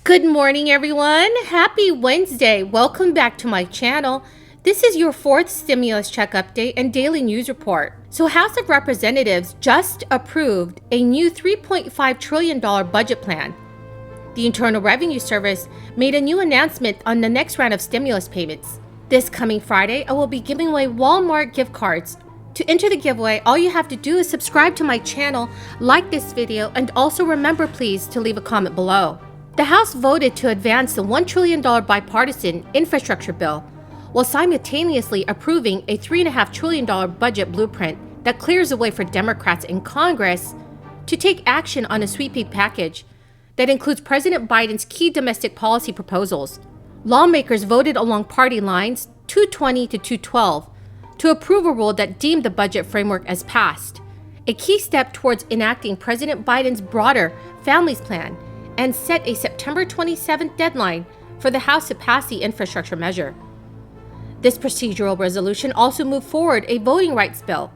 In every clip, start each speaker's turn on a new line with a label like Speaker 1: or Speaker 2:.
Speaker 1: Good morning, everyone. Happy Wednesday. Welcome back to my channel. This is your fourth stimulus check update and daily news report. So House of Representatives just approved a new $3.5 trillion budget plan. The Internal Revenue Service made a new announcement on the next round of stimulus payments. This coming Friday, I will be giving away Walmart gift cards. To enter the giveaway, all you have to do is subscribe to my channel, like this video, and also remember please to leave a comment below. The House voted to advance the $1 trillion bipartisan infrastructure bill, while simultaneously approving a $3.5 trillion budget blueprint that clears the way for Democrats in Congress to take action on a sweeping package that includes President Biden's key domestic policy proposals. Lawmakers voted along party lines 220 to 212 to approve a rule that deemed the budget framework as passed, a key step towards enacting President Biden's broader families plan, and set a September 27th deadline for the House to pass the infrastructure measure. This procedural resolution also moved forward a voting rights bill,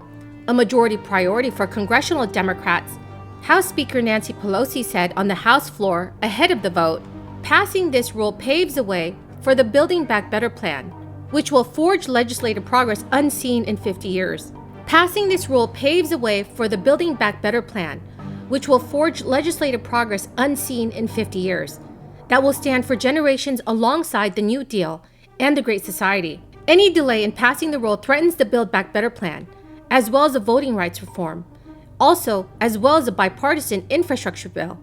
Speaker 1: a majority priority for congressional Democrats. House Speaker Nancy Pelosi said on the House floor ahead of the vote, passing this rule paves the way for the Building Back Better plan, which will forge legislative progress unseen in 50 years. Passing this rule paves the way for the Building Back Better plan, which will forge legislative progress unseen in 50 years, that will stand for generations alongside the New Deal and the Great Society. Any delay in passing the rule threatens the Build Back Better plan, as well as the voting rights reform, also as well as a bipartisan infrastructure bill.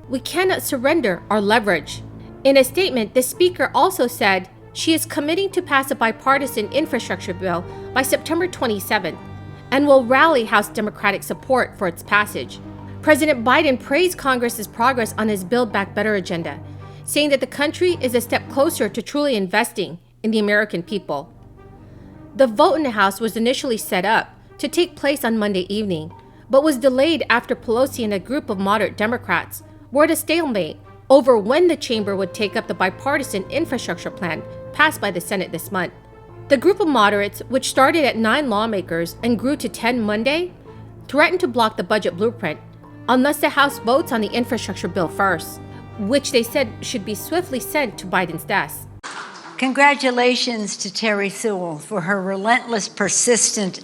Speaker 1: We cannot surrender our leverage. In a statement, the Speaker also said she is committing to pass a bipartisan infrastructure bill by September 27th and will rally House Democratic support for its passage. President Biden praised Congress's progress on his Build Back Better agenda, saying that the country is a step closer to truly investing in the American people. The vote in the House was initially set up to take place on Monday evening, but was delayed after Pelosi and a group of moderate Democrats were at a stalemate over when the chamber would take up the bipartisan infrastructure plan passed by the Senate this month. The group of moderates, which started at 9 lawmakers and grew to 10 Monday, threatened to block the budget blueprint unless the House votes on the infrastructure bill first, which they said should be swiftly sent to Biden's desk.
Speaker 2: Congratulations to Terry Sewell for her relentless, persistent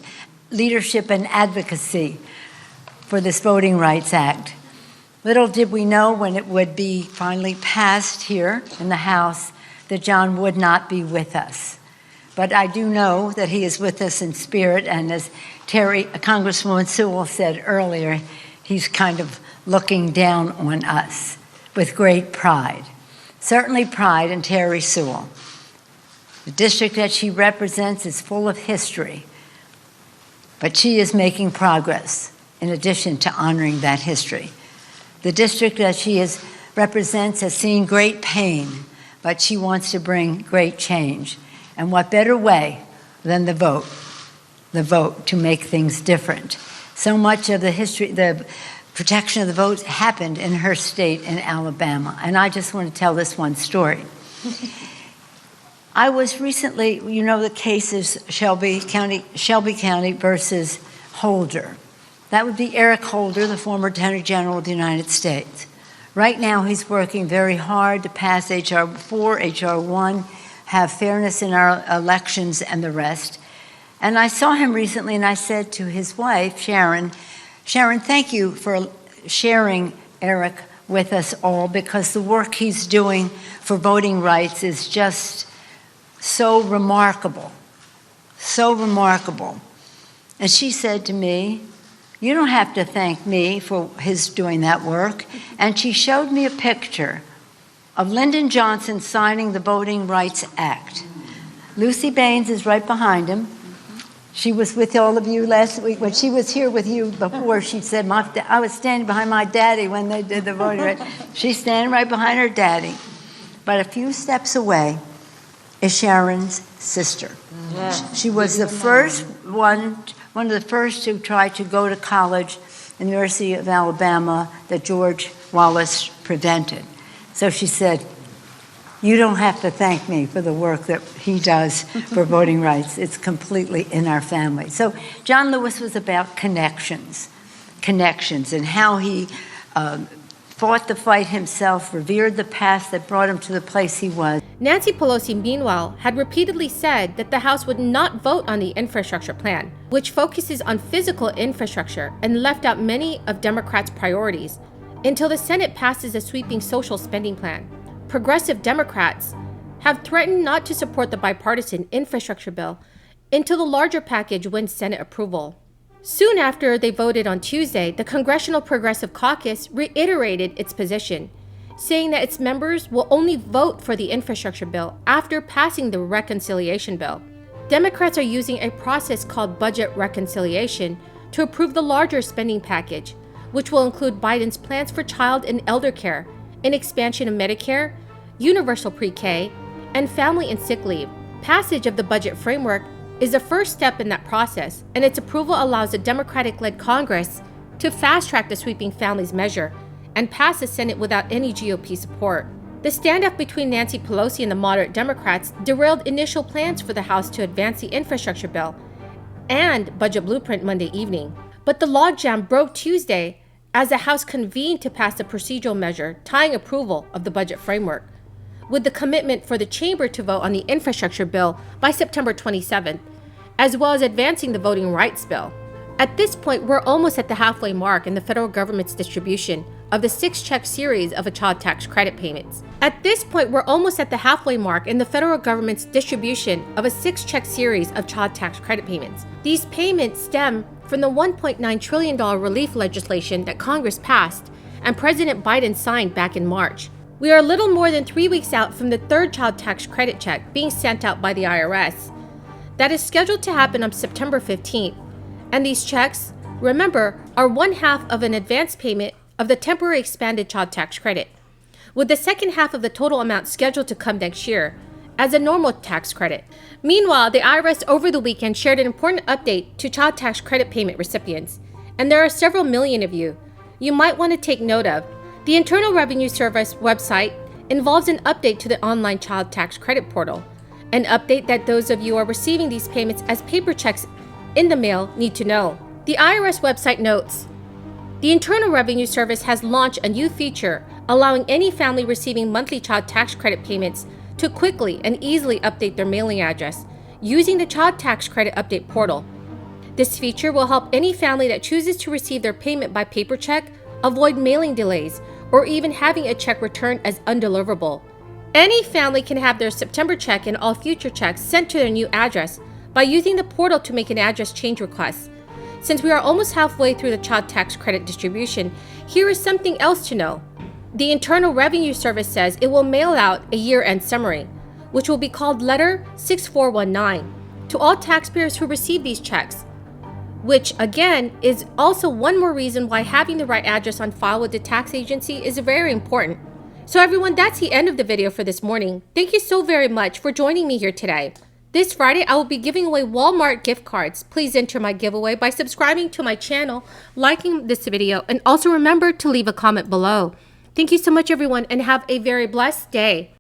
Speaker 2: leadership and advocacy for this Voting Rights Act. Little did we know when it would be finally passed here in the House that John would not be with us. But I do know that he is with us in spirit, and as Congresswoman Sewell said earlier, he's kind of looking down on us with great pride. Certainly pride in Terry Sewell. The district that she represents is full of history, but she is making progress in addition to honoring that history. The district that she represents has seen great pain, but she wants to bring great change. And what better way than the vote to make things different. So much of the history, the protection of the vote happened in her state in Alabama. And I just want to tell this one story. I was recently, you know, the case is Shelby County versus Holder. That would be Eric Holder, the former Attorney General of the United States. Right now, he's working very hard to pass H.R. 4, H.R. 1, have fairness in our elections and the rest. And I saw him recently, and I said to his wife, Sharon, thank you for sharing Eric with us all, because the work he's doing for voting rights is just so remarkable, so remarkable. And she said to me, you don't have to thank me for his doing that work. And she showed me a picture of Lyndon Johnson signing the Voting Rights Act. Lucy Baines is right behind him. She was with all of you last week. When she was here with you before, she said, I was standing behind my daddy when they did the voting rights. She's standing right behind her daddy. But a few steps away is Sharon's sister. Yeah. She was the first one of the first to try to go to college in the University of Alabama that George Wallace prevented. So she said, you don't have to thank me for the work that he does for voting rights. It's completely in our family. So John Lewis was about connections, and how he fought the fight himself, revered the path that brought him to the place he was.
Speaker 1: Nancy Pelosi, meanwhile, had repeatedly said that the House would not vote on the infrastructure plan, which focuses on physical infrastructure and left out many of Democrats' priorities, until the Senate passes a sweeping social spending plan. Progressive Democrats have threatened not to support the bipartisan infrastructure bill until the larger package wins Senate approval. Soon after they voted on Tuesday, the Congressional Progressive Caucus reiterated its position, saying that its members will only vote for the infrastructure bill after passing the reconciliation bill. Democrats are using a process called budget reconciliation to approve the larger spending package, which will include Biden's plans for child and elder care, an expansion of Medicare, universal pre-K, and family and sick leave. Passage of the budget framework is the first step in that process, and its approval allows a Democratic-led Congress to fast-track the sweeping families measure and pass the Senate without any GOP support. The standoff between Nancy Pelosi and the moderate Democrats derailed initial plans for the House to advance the infrastructure bill and budget blueprint Monday evening. But the logjam broke Tuesday as the House convened to pass a procedural measure tying approval of the budget framework, with the commitment for the chamber to vote on the infrastructure bill by September 27th, as well as advancing the voting rights bill. At this point, we're almost at the halfway mark in the federal government's distribution of the 6-check series of child tax credit payments. At this point, we're almost at the halfway mark in the federal government's distribution of a 6-check series of child tax credit payments. These payments stem from the $1.9 trillion relief legislation that Congress passed and President Biden signed back in March. We are a little more than 3 weeks out from the third child tax credit check being sent out by the IRS. That is scheduled to happen on September 15th. And these checks, remember, are one half of an advance payment of the temporary expanded child tax credit, with the second half of the total amount scheduled to come next year as a normal tax credit. Meanwhile, the IRS over the weekend shared an important update to child tax credit payment recipients, and there are several million of you might want to take note of. The Internal Revenue Service website involves an update to the online child tax credit portal, an update that those of you who are receiving these payments as paper checks in the mail need to know. The IRS website notes, the Internal Revenue Service has launched a new feature allowing any family receiving monthly child tax credit payments to quickly and easily update their mailing address using the Child Tax Credit Update portal. This feature will help any family that chooses to receive their payment by paper check avoid mailing delays or even having a check returned as undeliverable. Any family can have their September check and all future checks sent to their new address by using the portal to make an address change request. Since we are almost halfway through the child tax credit distribution, here is something else to know. The Internal Revenue Service says it will mail out a year-end summary, which will be called Letter 6419, to all taxpayers who receive these checks, which again is also one more reason why having the right address on file with the tax agency is very important. So everyone, that's the end of the video for this morning. Thank you so very much for joining me here today. This Friday, I will be giving away Walmart gift cards. Please enter my giveaway by subscribing to my channel, liking this video, and also remember to leave a comment below. Thank you so much, everyone, and have a very blessed day.